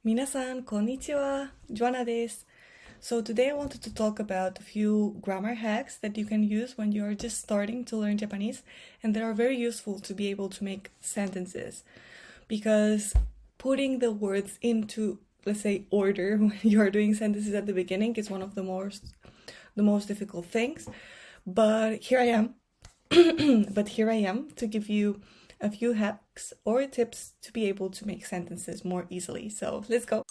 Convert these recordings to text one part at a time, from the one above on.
皆さん、こんにちは。Joanna です。So today I wanted to talk about a few grammar hacks that you can use when you are just starting to learn Japanese and that are very useful to be able to make sentences. Because putting the words into, let's say, order when you are doing sentences at the beginning is one of the most difficult things. But here I am. To give you a few hacks or tips to be able to make sentences more easily. So let's go.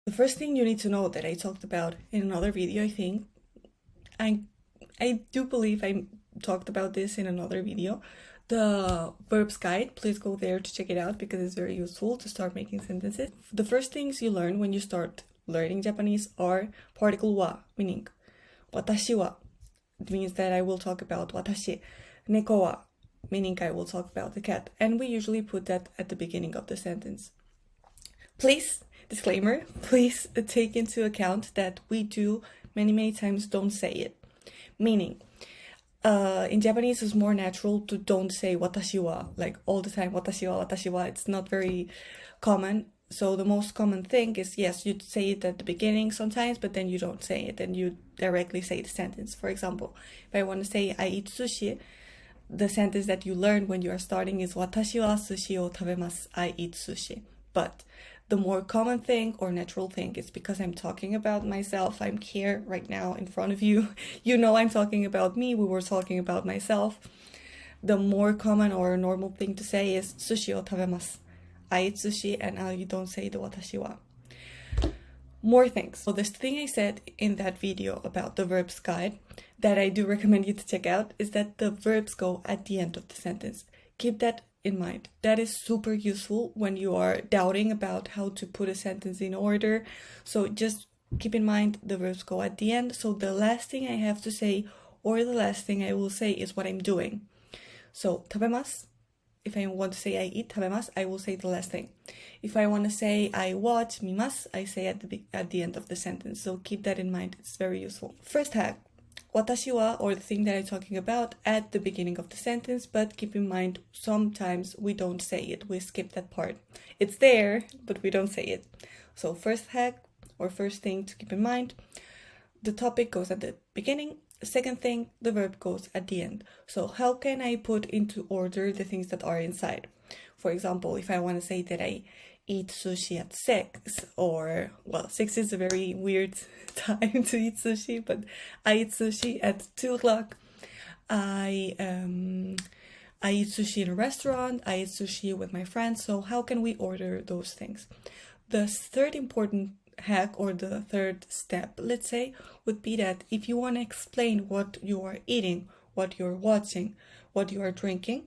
The first thing you need to know that I talked about in another video, I think, I do believe I talked about this in another video, the Verbs Guide. Please go there to check it out because it's very useful to start making sentences. The first things you learn when you start learning Japanese are particle wa, meaning watashi wa. It means that I will talk about watashi. Neko wa, meaning I will talk about the cat. And we usually put that at the beginning of the sentence. Please, disclaimer, please take into account that we do many times don't say it. Meaning, in Japanese it's more natural to don't say watashi wa, like all the time, watashi wa. It's not very common. So the most common thing is, yes, you say it at the beginning sometimes, but then you don't say it and you directly say the sentence. For example, if I want to say I eat sushi, the sentence that you learn when you are starting is watashi wa sushi o tabemasu, I eat sushi. But the more common thing or natural thing is because I'm talking about myself. I'm here right now in front of you. You know I'm talking about me. We were talking about myself. The more common or normal thing to say is sushi o tabemasu. I eat sushi and you don't say the watashi wa. More things. So this thing I said in that video about the verbs guide that I do recommend you to check out is that the verbs go at the end of the sentence. Keep that in mind. That is super useful when you are doubting about how to put a sentence in order. So just keep in mind the verbs go at the end. So the last thing I have to say or the last thing I will say is what I'm doing. So tabemasu. If I want to say I eat, tabemasu, I will say the last thing. If I want to say I watch, mimasu, I say at the end of the sentence. So keep that in mind. It's very useful. First hack, watashi wa, or the thing that I'm talking about, at the beginning of the sentence, but keep in mind sometimes we don't say it. We skip that part. It's there, but we don't say it. So first hack, or first thing to keep in mind, the topic goes at the beginning. Second thing, the verb goes at the end. So how can I put into order the things that are inside? For example, if I want to say that I eat sushi at 6, or, well, 6 is a very weird time to eat sushi, but I eat sushi at 2 o'clock. I eat sushi in a restaurant. I eat sushi with my friends. So how can we order those things? The third important hack, or the third step, let's say, would be that if you want to explain what you are eating, what you're watching, what you are drinking,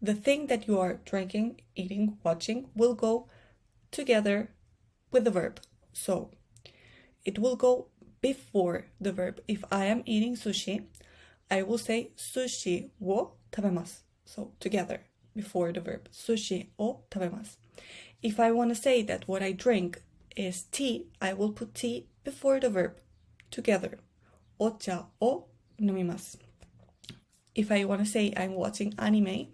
the thing that you are drinking, eating, watching will go together with the verb. So it will go before the verb. If I am eating sushi, I will say sushi wo tabemasu. So together before the verb. Sushi o tabemasu. If I want to say that what I drink is tea, I will put tea before the verb together. Ocha o nomimasu. If I want to say I'm watching anime,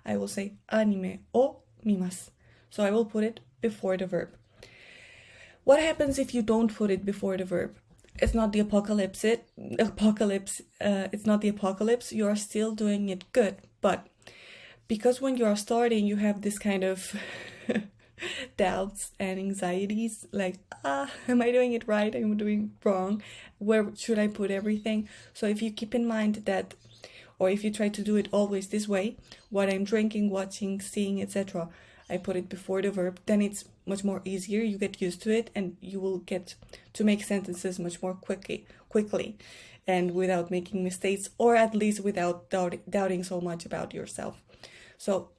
I will say anime o mimasu. So I will put it before the verb. What happens if you don't put it before the verb? It's not the apocalypse. It's not the apocalypse. You are still doing it good, but because when you are starting, you have this kind of doubts and anxieties, like, am I doing it right? Am I doing wrong? Where should I put everything? So if you keep in mind that, or if you try to do it always this way, what I'm drinking, watching, seeing, etc., I put it before the verb, then it's much more easier. You get used to it and you will get to make sentences much more quickly and without making mistakes, or at least without doubting so much about yourself. So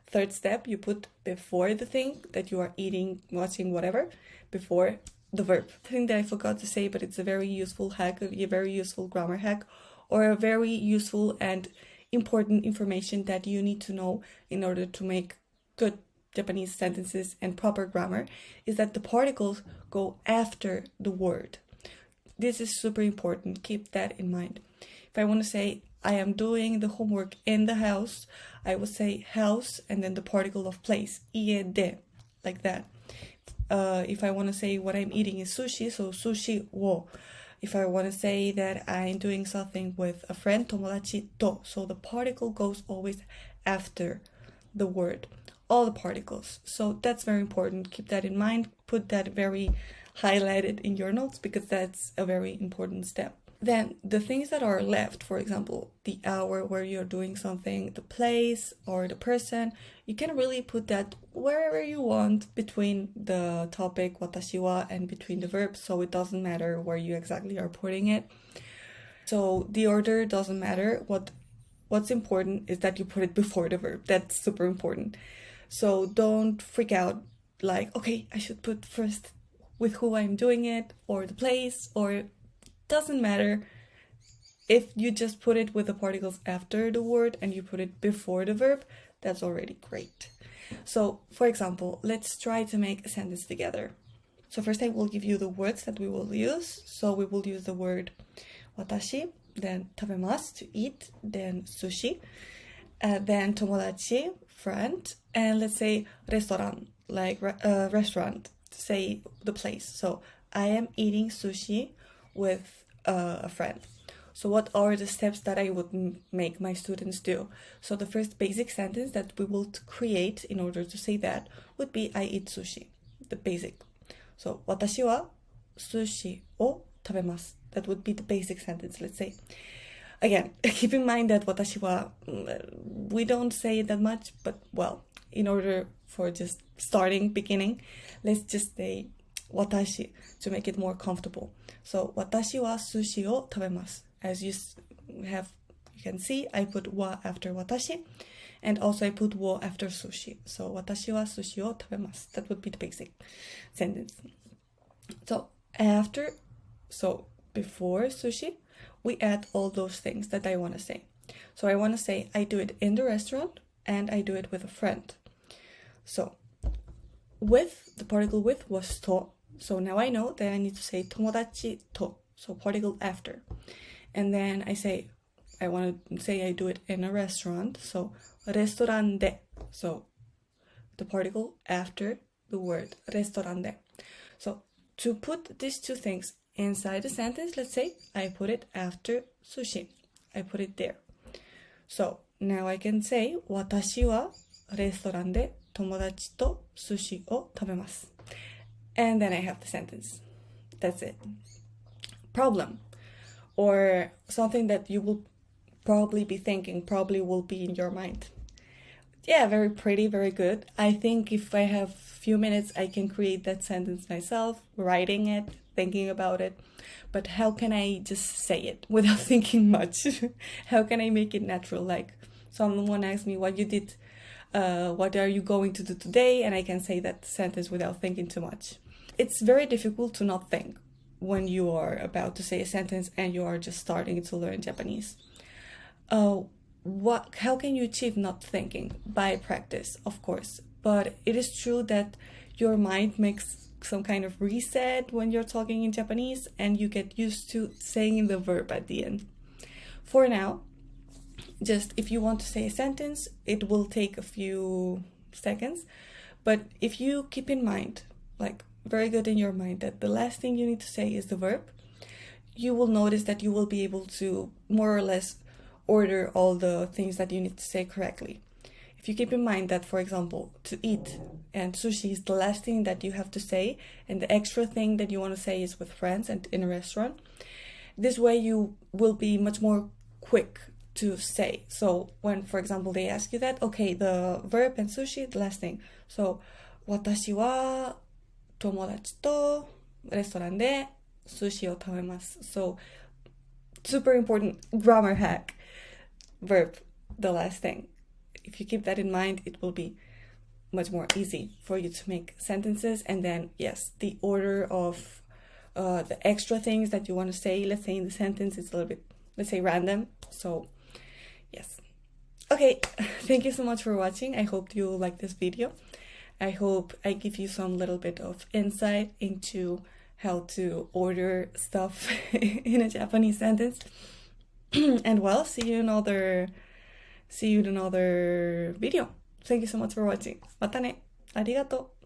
third step, you put before the thing that you are eating, watching, whatever, before the verb. The thing that I forgot to say, but it's a very useful hack, a very useful grammar hack, or a very useful and important information that you need to know in order to make good Japanese sentences and proper grammar, is that the particles go after the word. This is super important. Keep that in mind. If I want to say I am doing the homework in the house, I would say house and then the particle of place, ie de, like that. If I want to say what I'm eating is sushi, so sushi wo. If I want to say that I'm doing something with a friend, tomodachi to. So the particle goes always after the word, all the particles. So that's very important. Keep that in mind. Put that very highlighted in your notes because that's a very important step. Then the things that are left, for example, the hour where you're doing something, the place or the person, you can really put that wherever you want between the topic, watashi wa, and between the verbs, so it doesn't matter where you exactly are putting it. So the order doesn't matter. What's important is that you put it before the verb. That's super important. So don't freak out like, okay, I should put first with who I'm doing it or the place, or doesn't matter. If you just put it with the particles after the word and you put it before the verb, that's already great. So, for example, let's try to make a sentence together. So first I will give you the words that we will use. So we will use the word watashi, then tabemasu, to eat, then sushi, then tomodachi, friend, and let's say restaurant, like restaurant, to say the place. So I am eating sushi with a friend. So what are the steps that I would make my students do? So the first basic sentence that we will create in order to say that would be I eat sushi, the basic. So watashi wa sushi o tabemasu. That would be the basic sentence, let's say. Again, keep in mind that watashi wa, we don't say it that much, but well, in order for just beginning, let's just say watashi to make it more comfortable. So watashi wa sushi o tabemasu. As you can see, I put wa after watashi, and also I put wo after sushi. So watashi wa sushi o tabemasu. That would be the basic sentence. So before sushi, we add all those things that I want to say. So I want to say I do it in the restaurant and I do it with a friend. So with, the particle with was to. So now I know that I need to say tomodachi to. So particle after. And then I want to say I do it in a restaurant. So restaurant de. So the particle after the word restaurant de. So to put these two things inside the sentence, let's say I put it after sushi. I put it there. So now I can say watashi wa restaurant de tomodachi to sushi o tabemasu. And then I have the sentence. That's it. Problem. Or something that you will probably be thinking, probably will be in your mind. Yeah, very pretty, very good. I think if I have a few minutes, I can create that sentence myself, writing it, thinking about it. But how can I just say it without thinking much? How can I make it natural? Like someone asks me what you did, what are you going to do today? And I can say that sentence without thinking too much. It's very difficult to not think when you are about to say a sentence and you are just starting to learn Japanese. How can you achieve not thinking? By practice, of course. But it is true that your mind makes some kind of reset when you're talking in Japanese and you get used to saying the verb at the end. For now, just if you want to say a sentence, it will take a few seconds. But if you keep in mind, like very good in your mind, that the last thing you need to say is the verb, you will notice that you will be able to more or less order all the things that you need to say correctly. If you keep in mind that, for example, to eat and sushi is the last thing that you have to say, and the extra thing that you want to say is with friends and in a restaurant, this way you will be much more quick to say. So when, for example, they ask you that, okay, the verb and sushi, the last thing. So, watashi wa tomodachi to restaurant de sushi o tabemasu. So, super important grammar hack. Verb, the last thing. If you keep that in mind, it will be much more easy for you to make sentences. And then, yes, the order of the extra things that you want to say, let's say in the sentence, it's a little bit, let's say, random. So, yes. Okay, thank you so much for watching. I hope you like this video. I hope I give you some little bit of insight into how to order stuff in a Japanese sentence. And well, see you in another video. Thank you so much for watching. またね。ありがとう。